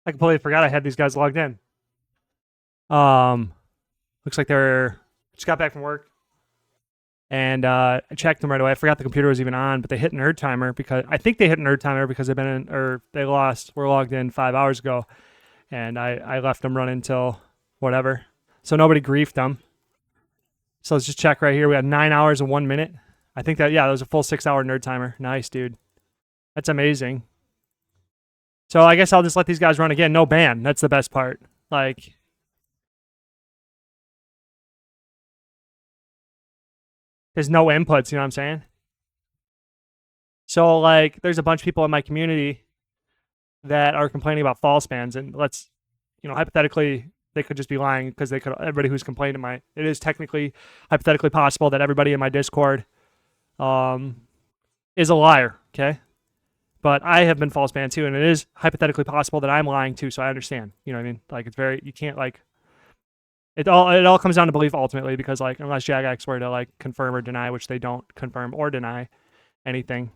I completely forgot I had these guys logged in. Um, looks like they're just got back from work, and I checked them right away. I forgot the computer was even on, but they hit nerd timer because I think they hit nerd timer because they've been in or they lost. We're logged in 5 hours ago, and I left them running until whatever. So nobody griefed them. So let's just check right here. We had 9 hours and 1 minute. I think that that was a full 6 hour nerd timer. Nice, dude. That's amazing. So I guess I'll just let these guys run again. No ban. That's the best part. Like, there's no inputs. You know what I'm saying? So like, there's a bunch of people in my community that are complaining about false bans, and let's, hypothetically, they could just be lying because they could. Everybody who's complaining, it is technically, hypothetically possible that everybody in my Discord, um, is a liar. Okay, but I have been false banned too, and it is hypothetically possible that I'm lying too. So I understand. You know what I mean? Like it's very you can't like it all comes down to belief ultimately because like unless Jagex were to like confirm or deny, which they don't confirm or deny anything.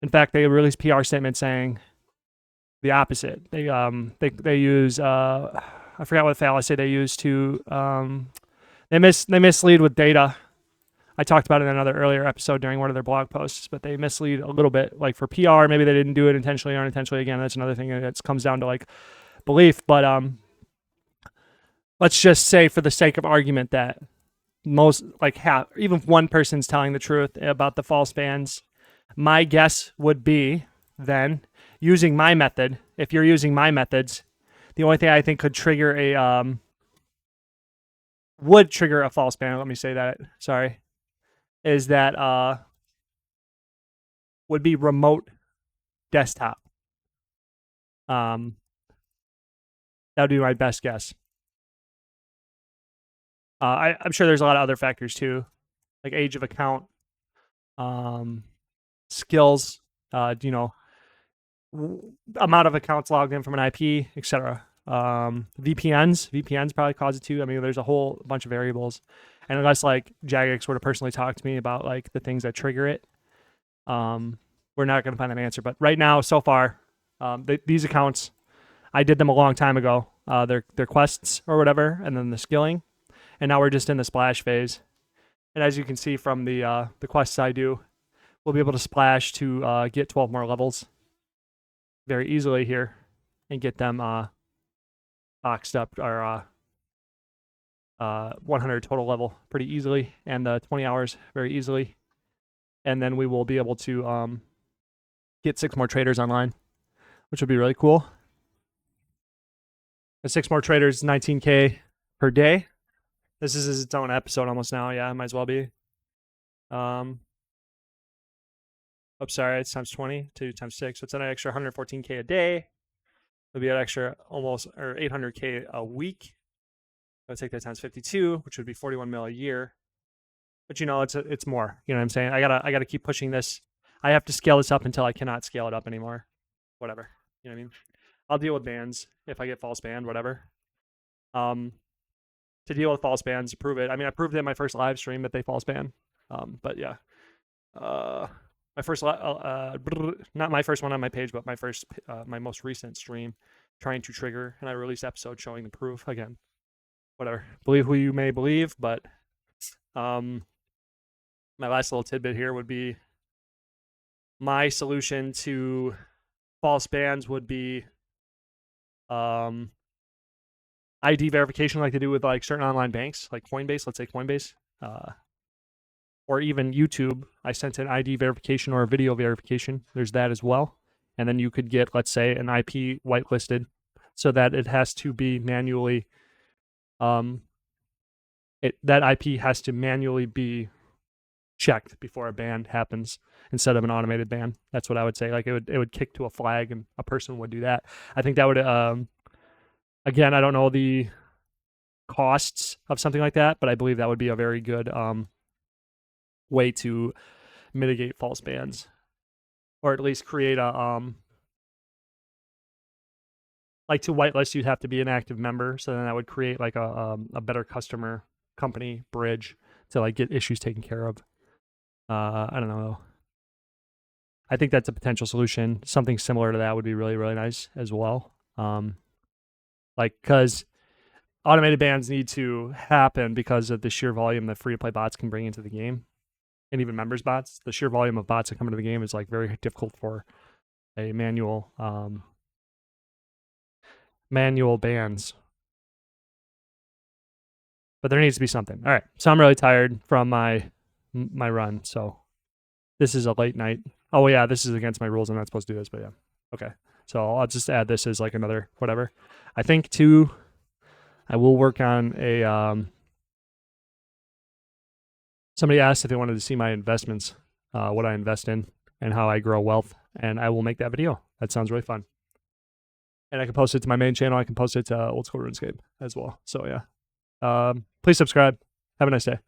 In fact, they released PR statement saying the opposite. They use I forgot what fallacy they use to they mislead with data. I talked about it in another earlier episode during one of their blog posts, but they mislead a little bit. Like for PR, maybe they didn't do it intentionally or unintentionally. Again, that's another thing that comes down to like belief. But let's just say, for the sake of argument, that most like half, even if one person's telling the truth about the false bans, my guess would be then using my method. If you're using my methods, the only thing I think could trigger would trigger a false ban. Let me say that. Sorry, is that would be remote desktop. That would be my best guess. I'm sure there's a lot of other factors too, like age of account, um, skills, amount of accounts logged in from an IP, etc. VPNs probably cause it too. I mean, there's a whole bunch of variables, and unless like Jagex were to personally talk to me about like the things that trigger it, we're not going to find an answer. But right now, so far, these accounts, I did them a long time ago. Their quests or whatever, and then the skilling, and now we're just in the splash phase. And as you can see from the quests I do, we'll be able to splash to get 12 more levels very easily here, and get them boxed up or 100 total level pretty easily, and 20 hours very easily. And then we will be able to get 6 more traders online, which would be really cool. And 6 more traders, 19K per day. This is its own episode almost now. Yeah, it might as well be. Sorry, it's times 20, 2 times 6. So it's an extra 114K a day. It'll be an extra almost or 800K a week. I'll take that times 52, which would be 41 mil a year. But it's more. You know what I'm saying? I gotta keep pushing this. I have to scale this up until I cannot scale it up anymore. Whatever. You know what I mean? I'll deal with bans if I get false banned, whatever. To deal with false bans, to prove it. I mean, I proved it in my first live stream that they false ban. But yeah. My first, not my first one on my page, but my most recent stream, trying to trigger, and I released episode showing the proof again. Whatever, believe who you may believe, but my last little tidbit here would be my solution to false bans would be ID verification, like they do with like certain online banks, like Coinbase. Let's say Coinbase. Or even YouTube, I sent an ID verification or a video verification. There's that as well. And then you could get, let's say, an IP whitelisted so that it has to be manually, that IP has to manually be checked before a ban happens instead of an automated ban. That's what I would say. Like it would kick to a flag and a person would do that. I think that would, again, I don't know the costs of something like that, but I believe that would be a very good way to mitigate false bans, or at least create a like to whitelist. You'd have to be an active member, so then that would create like a better customer company bridge to like get issues taken care of. I don't know. I think that's a potential solution. Something similar to that would be really, really nice as well. Like, because automated bans need to happen because of the sheer volume that free to play bots can bring into the game, and even members bots. The sheer volume of bots that come into the game is like very difficult for a manual bans. But there needs to be something. All right, so I'm really tired from my run, so this is a late night. Oh yeah, this is against my rules. I'm not supposed to do this, but yeah. Okay, so I'll just add this as like another whatever. I think too, I will work on a. Somebody asked if they wanted to see my investments, what I invest in, and how I grow wealth, and I will make that video. That sounds really fun. And I can post it to my main channel. I can post it to Old School RuneScape as well. So yeah, please subscribe. Have a nice day.